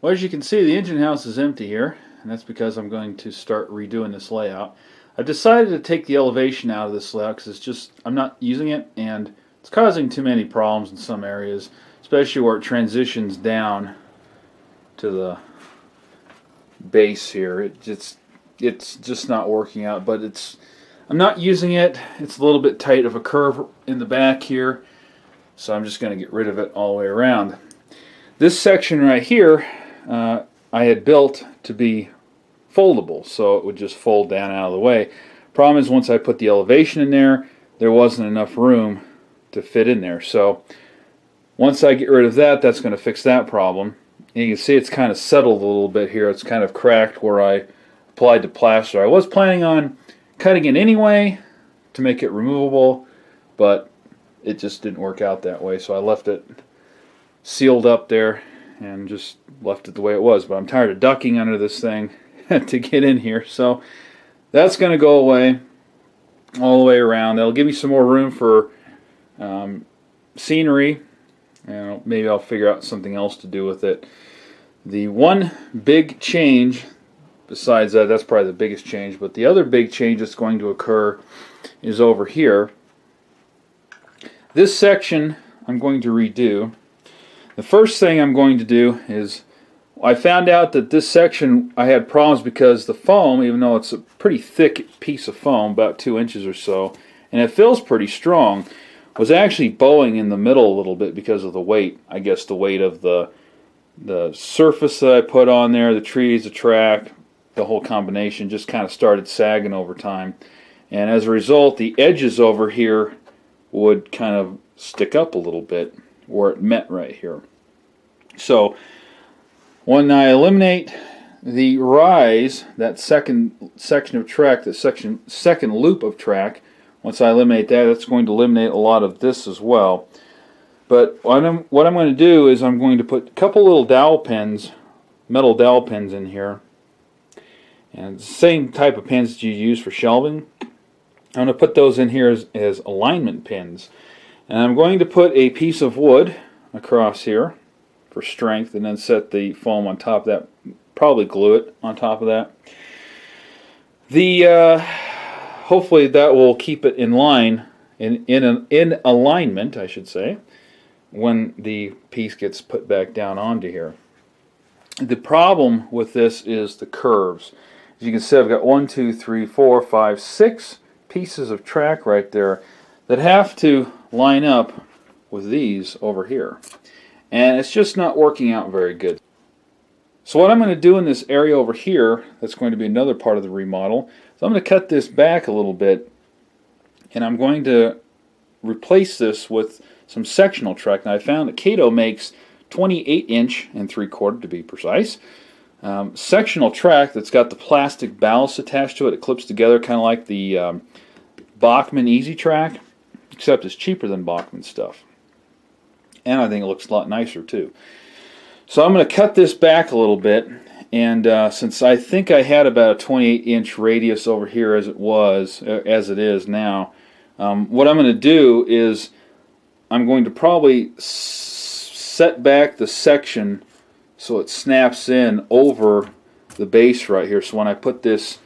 Well, as you can see, the engine house is empty here, and that's because I'm going to start redoing this layout. I've decided to take the elevation out of this layout because I'm not using it, and it's causing too many problems in some areas, especially where it transitions down to the base here. It's just not working out, but I'm not using it. It's a little bit tight of a curve in the back here, so I'm just going to get rid of it all the way around. This section right here I had built to be foldable, so it would just fold down out of the way. Problem is, once I put the elevation in there, there wasn't enough room to fit in there. So once I get rid of that, that's going to fix that problem. And you can see it's kind of settled a little bit here. It's kind of cracked where I applied the plaster. I was planning on cutting it anyway to make it removable, but it just didn't work out that way, so I left it sealed up there and just left it the way it was. But I'm tired of ducking under this thing to get in here, so that's going to go away all the way around. That'll give me some more room for scenery, and maybe I'll figure out something else to do with it. The one big change, besides that, that's probably the biggest change, but the other big change that's going to occur is over here. This section I'm going to redo. The first thing I'm going to do is, I found out that this section I had problems because the foam, even though it's a pretty thick piece of foam, about 2 inches or so, and it feels pretty strong, was actually bowing in the middle a little bit because of the weight. I guess the weight of the surface that I put on there, the trees, the track, the whole combination just kind of started sagging over time. And as a result, the edges over here would kind of stick up a little bit where it met right here. So when I eliminate the rise, that second section of track, that second loop of track, once I eliminate that, that's going to eliminate a lot of this as well. But what I'm going to do is I'm going to put a couple little dowel pins, metal dowel pins in here, and the same type of pins that you use for shelving. I'm going to put those in here as alignment pins. And I'm going to put a piece of wood across here for strength, and then set the foam on top of that, probably glue it on top of that. Hopefully that will keep it in line, in alignment, I should say, when the piece gets put back down onto here. The problem with this is the curves. As you can see, I've got 1, 2, 3, 4, 5, 6 pieces of track right there that have to line up with these over here. And it's just not working out very good. So what I'm going to do in this area over here, that's going to be another part of the remodel, so I'm going to cut this back a little bit, and I'm going to replace this with some sectional track. Now I found that Cato makes 28" and 3/4 to be precise. Sectional track that's got the plastic ballast attached to it. It clips together kind of like the Bachmann Easy Track, except it's cheaper than Bachmann stuff. And I think it looks a lot nicer too. So I'm going to cut this back a little bit, and since I think I had about a 28" radius over here as it is now, what I'm going to do is I'm going to probably set back the section so it snaps in over the base right here. So when I put this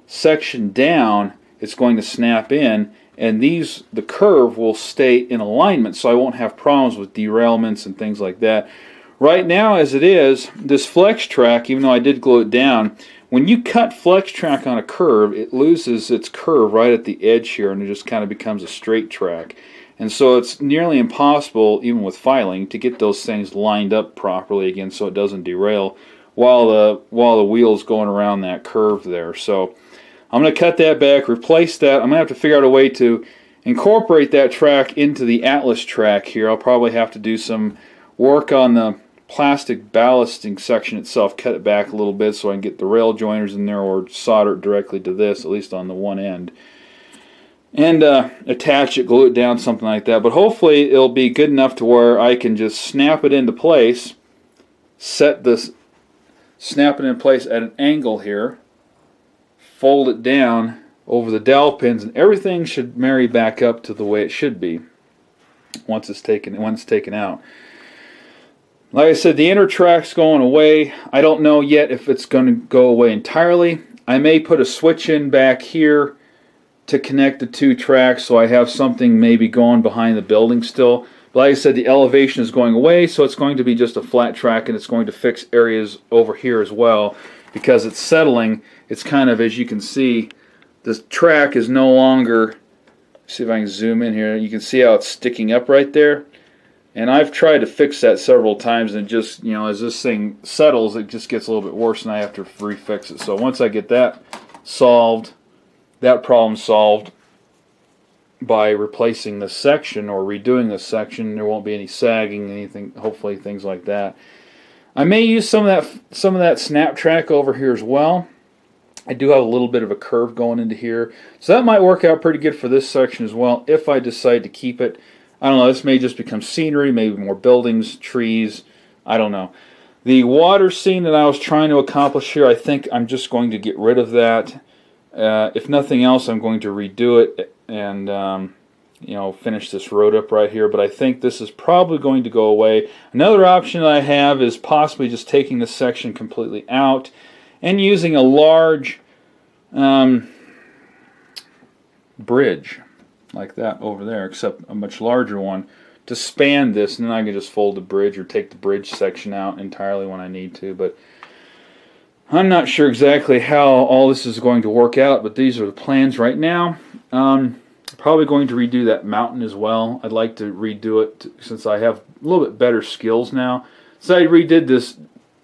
section down, it's going to snap in, and the curve will stay in alignment, so I won't have problems with derailments and things like that. Right now, as it is, this flex track, even though I did glue it down, when you cut flex track on a curve, it loses its curve right at the edge here, and it just kind of becomes a straight track. And so it's nearly impossible, even with filing, to get those things lined up properly again so it doesn't derail while the wheel's going around that curve there. So I'm going to cut that back, replace that. I'm going to have to figure out a way to incorporate that track into the Atlas track here. I'll probably have to do some work on the plastic ballasting section itself, cut it back a little bit so I can get the rail joiners in there, or solder it directly to this, at least on the one end, and attach it, glue it down, something like that. But hopefully it'll be good enough to where I can just snap it into place, snap it in place at an angle here, fold it down over the dowel pins, and everything should marry back up to the way it should be once it's taken out. Like I said, the inner track's going away. I don't know yet if it's going to go away entirely. I may put a switch in back here to connect the two tracks so I have something maybe going behind the building still. But like I said, the elevation is going away, so it's going to be just a flat track, and it's going to fix areas over here as well because it's settling. It's kind of, as you can see, this track is no longer, see if I can zoom in here, you can see how it's sticking up right there. And I've tried to fix that several times, and just, you know, as this thing settles, it just gets a little bit worse, and I have to refix it. So once I get that solved, that problem solved by replacing this section or redoing this section, there won't be any sagging, anything, hopefully things like that. I may use some of that snap track over here as well. I do have a little bit of a curve going into here, so that might work out pretty good for this section as well if I decide to keep it. I don't know, this may just become scenery, maybe more buildings, trees, I don't know. The water scene that I was trying to accomplish here, I think I'm just going to get rid of that. If nothing else, I'm going to redo it and you know, finish this road up right here, but I think this is probably going to go away. Another option that I have is possibly just taking this section completely out and using a large bridge like that over there, except a much larger one, to span this, and then I can just fold the bridge or take the bridge section out entirely when I need to. But I'm not sure exactly how all this is going to work out, but these are the plans right now. Probably going to redo that mountain as well. I'd like to redo it since I have a little bit better skills now. So I redid this,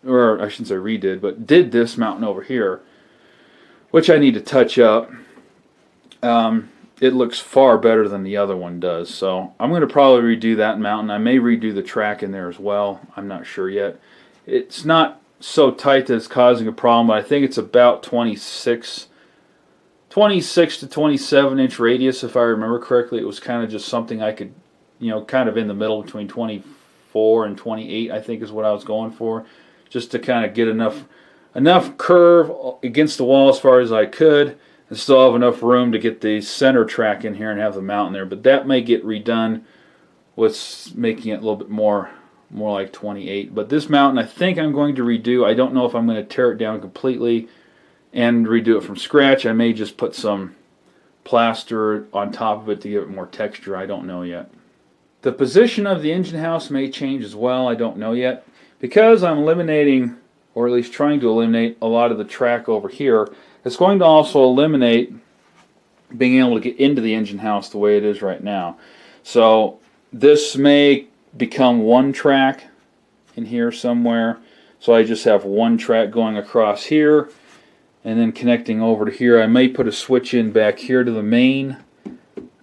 or I shouldn't say redid, but did this mountain over here, which I need to touch up. It looks far better than the other one does, so I'm going to probably redo that mountain. I may redo the track in there as well. I'm not sure yet. It's not so tight that it's causing a problem, but I think it's about 26 to 27 inch radius, if I remember correctly. It was kind of just something I could, you know, kind of in the middle between 24 and 28, I think is what I was going for, just to kind of get enough curve against the wall as far as I could, and still have enough room to get the center track in here and have the mountain there. But that may get redone with making it a little bit more like 28. But this mountain I think I'm going to redo. I don't know if I'm going to tear it down completely and redo it from scratch. I may just put some plaster on top of it to give it more texture. I don't know yet. The position of the engine house may change as well. I don't know yet. Because I'm eliminating, or at least trying to eliminate, a lot of the track over here, it's going to also eliminate being able to get into the engine house the way it is right now. So this may become one track in here somewhere. So I just have one track going across here and then connecting over to here. I may put a switch in back here to the main,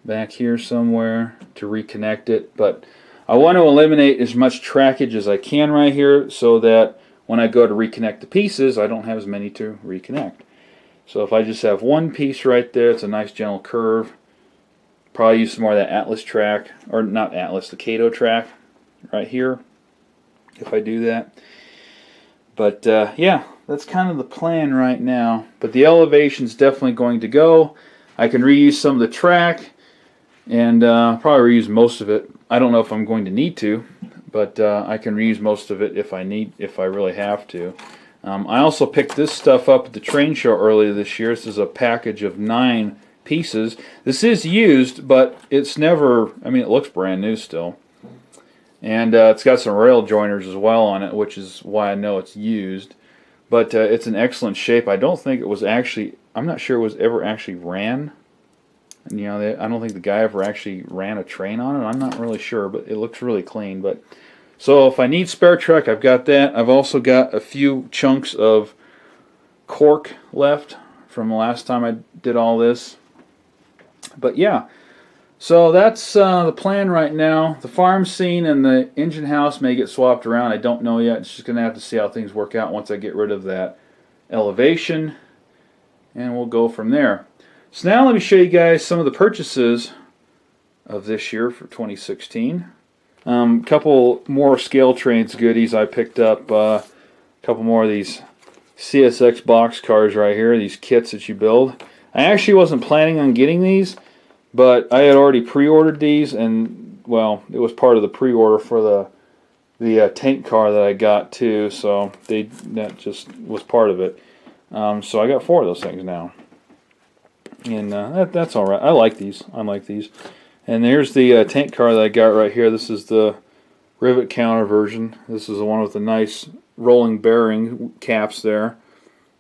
back here somewhere, to reconnect it. But I want to eliminate as much trackage as I can right here so that when I go to reconnect the pieces, I don't have as many to reconnect. So if I just have one piece right there, it's a nice gentle curve. Probably use some more of that Atlas track, or not Atlas, the Kato track right here, if I do that. But yeah, that's kind of the plan right now. But the elevation's definitely going to go. I can reuse some of the track, and probably reuse most of it. I don't know if I'm going to need to, but I can reuse most of it if I really have to. I also picked this stuff up at the train show earlier this year. This is a package of 9 pieces. This is used, but it's never, I mean, it looks brand new still. And it's got some rail joiners as well on it, which is why I know it's used. But it's in excellent shape. I don't think it was actually, I'm not sure it was ever actually ran. And, you know, I don't think the guy ever actually ran a train on it. I'm not really sure, but it looks really clean. But so if I need spare track, I've got that. I've also got a few chunks of cork left from the last time I did all this. But yeah, so that's the plan right now. The farm scene and the engine house may get swapped around. I don't know yet. It's just going to have to see how things work out once I get rid of that elevation. And we'll go from there. So now let me show you guys some of the purchases of this year for 2016. Couple more Scale Trains goodies I picked up. A couple more of these CSX box cars right here, these kits that you build. I actually wasn't planning on getting these, but I had already pre-ordered these, and well, it was part of the pre-order for tank car that I got too, so that just was part of it. So I got 4 of those things now, and that's all right. I like these. And there's the tank car that I got right here. This is the rivet counter version. This is the one with the nice rolling bearing caps there.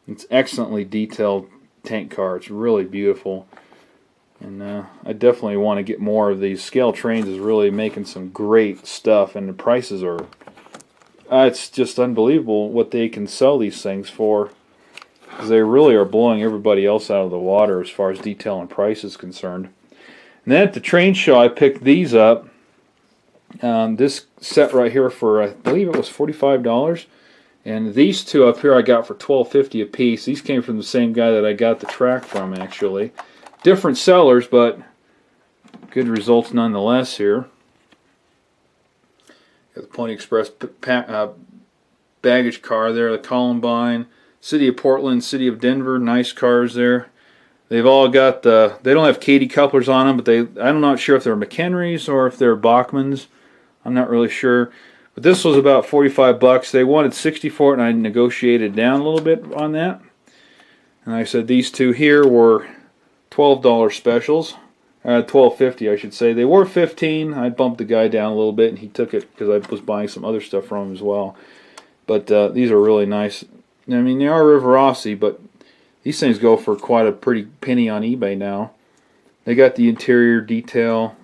It's excellently detailed tank car. It's really beautiful. And I definitely want to get more of these. Scale Trains is really making some great stuff, and the prices are, it's just unbelievable what they can sell these things for. Because they really are blowing everybody else out of the water as far as detail and price is concerned. And then at the train show, I picked these up. This set right here for, I believe it was $45. And these 2 up here I got for $12.50 a piece. These came from the same guy that I got the track from, actually. Different sellers, but good results nonetheless here. Got the Pony Express baggage car there, the Columbine, City of Portland, City of Denver, nice cars there. They've all got they don't have Katy couplers on them, but I'm not sure if they're McHenrys or if they're Bachmans. I'm not really sure. But this was about 45 bucks. They wanted 60 for it, and I negotiated down a little bit on that. And I said these 2 here were $12 specials. $12.50 I should say. They were $15. I bumped the guy down a little bit, and he took it because I was buying some other stuff from him as well. But these are really nice. I mean, they are Rivarossi, but these things go for quite a pretty penny on eBay now. They got the interior detail,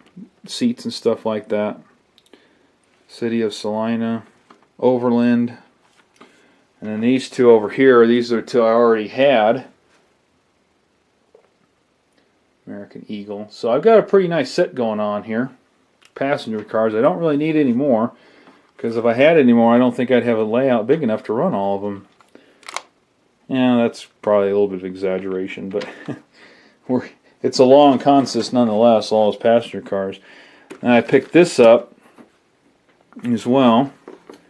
seats and stuff like that. City of Salina, Overland. And then these 2 over here, these are 2 I already had. American Eagle. So I've got a pretty nice set going on here. Passenger cars. I don't really need any more, because if I had any more, I don't think I'd have a layout big enough to run all of them. Yeah, that's probably a little bit of exaggeration, but it's a long consist nonetheless, all those passenger cars. And I picked this up as well.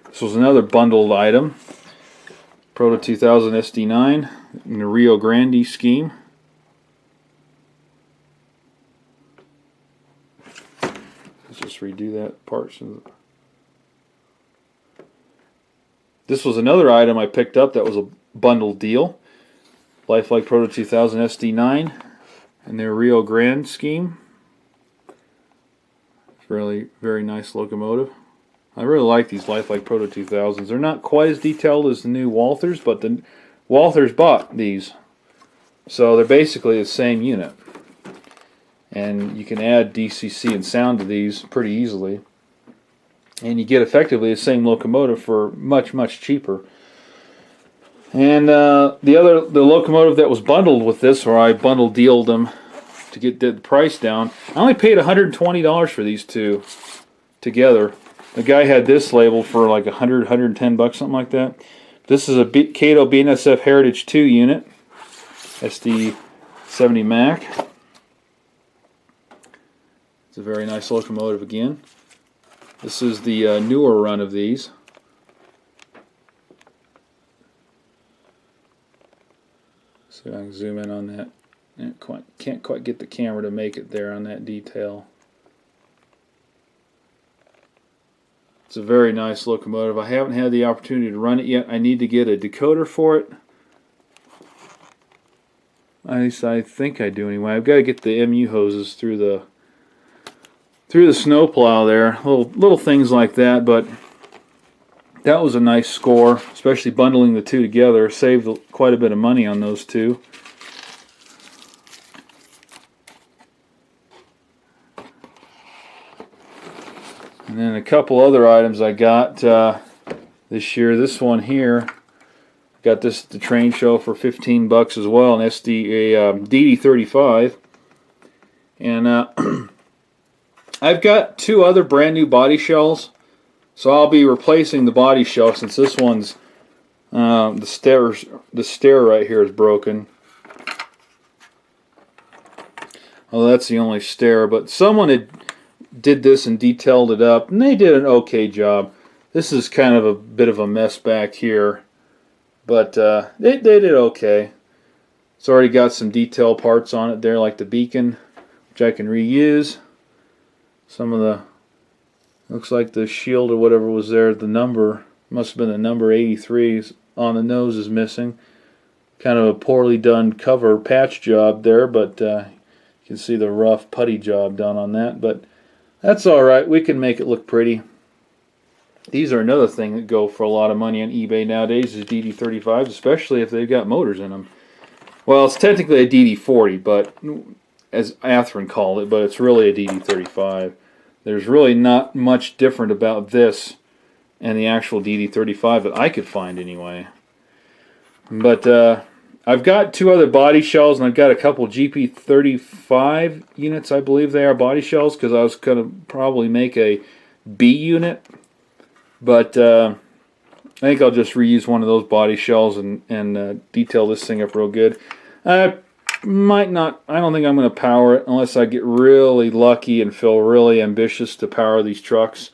This was another bundled item. Proto 2000 SD9 in the Rio Grande scheme. Let's just redo that part. This was another item I picked up that was a bundled deal. Lifelike Proto 2000 SD9 in their Rio Grande scheme. Really very nice locomotive. I really like these Lifelike Proto 2000s. They're not quite as detailed as the new Walthers, but the Walthers bought these. So they're basically the same unit. And you can add DCC and sound to these pretty easily. And you get effectively the same locomotive for much, much cheaper. And the locomotive that was bundled with this, or I bundle dealed them to get the price down, I only paid $120 for these 2 together. The guy had this label for like 100, 110 bucks, something like that. This is a Cato BNSF Heritage 2 unit, SD70 Mac. It's a very nice locomotive again. This is the newer run of these. So I can zoom in on that. Can't quite get the camera to make it there on that detail. It's a very nice locomotive. I haven't had the opportunity to run it yet. I need to get a decoder for it. At least I think I do anyway. I've got to get the MU hoses through the snowplow there. Little things like that, but that was a nice score, especially bundling the 2 together. Saved quite a bit of money on those 2. And then a couple other items I got this year. This one here, got this at the train show for 15 bucks as well, an DD35. And I've got 2 other brand new body shells, so I'll be replacing the body shell since this one's the stair right here is broken. Well, that's the only stair, but someone did this and detailed it up, and they did an okay job. This is kind of a bit of a mess back here, but they did okay. It's already got some detail parts on it there, like the beacon, which I can reuse. Some of Looks like the shield or whatever was there, the number, must have been the number 83 on the nose is missing. Kind of a poorly done cover patch job there, but you can see the rough putty job done on that. But that's alright, we can make it look pretty. These are another thing that go for a lot of money on eBay nowadays, is DD35s, especially if they've got motors in them. Well, it's technically a DD40, but as Atherin called it, but it's really a DD35. There's really not much different about this and the actual DD35 that I could find anyway. But I've got 2 other body shells, and I've got a couple GP35 units, I believe they are body shells, because I was going to probably make a B unit. But I think I'll just reuse one of those body shells and detail this thing up real good. Might not. I don't think I'm going to power it unless I get really lucky and feel really ambitious to power these trucks.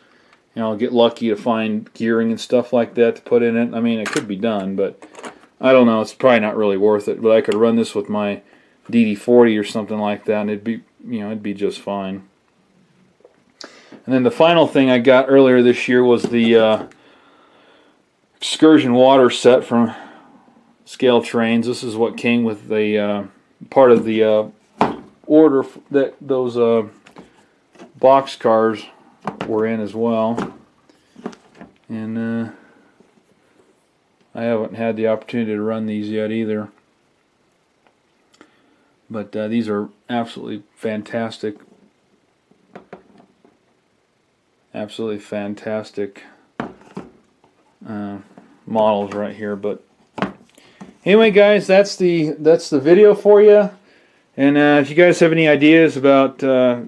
You know, I'll get lucky to find gearing and stuff like that to put in it. I mean, it could be done, but I don't know. It's probably not really worth it. But I could run this with my DD40 or something like that, and it'd be just fine. And then the final thing I got earlier this year was the excursion water set from Scale Trains. This is what came with the part of the order that those box cars were in as well. And I haven't had the opportunity to run these yet either. But these are absolutely fantastic. Absolutely fantastic models right here. But anyway, guys, that's the video for you. And if you guys have any ideas about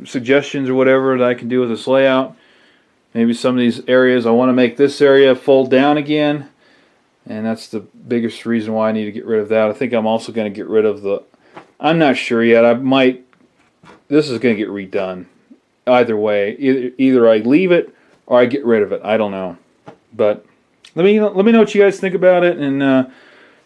suggestions or whatever that I can do with this layout, maybe some of these areas, I want to make this area fold down again, and that's the biggest reason why I need to get rid of that. I think I'm also going to get rid of the, I'm not sure yet, this is going to get redone. Either way, either I leave it or I get rid of it. I don't know. But let me know what you guys think about it, and if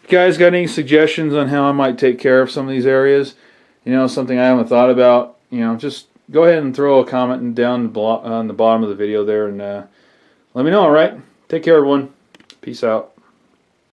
you guys got any suggestions on how I might take care of some of these areas, you know, something I haven't thought about, you know, just go ahead and throw a comment down on the bottom of the video there, and let me know, alright? Take care, everyone. Peace out.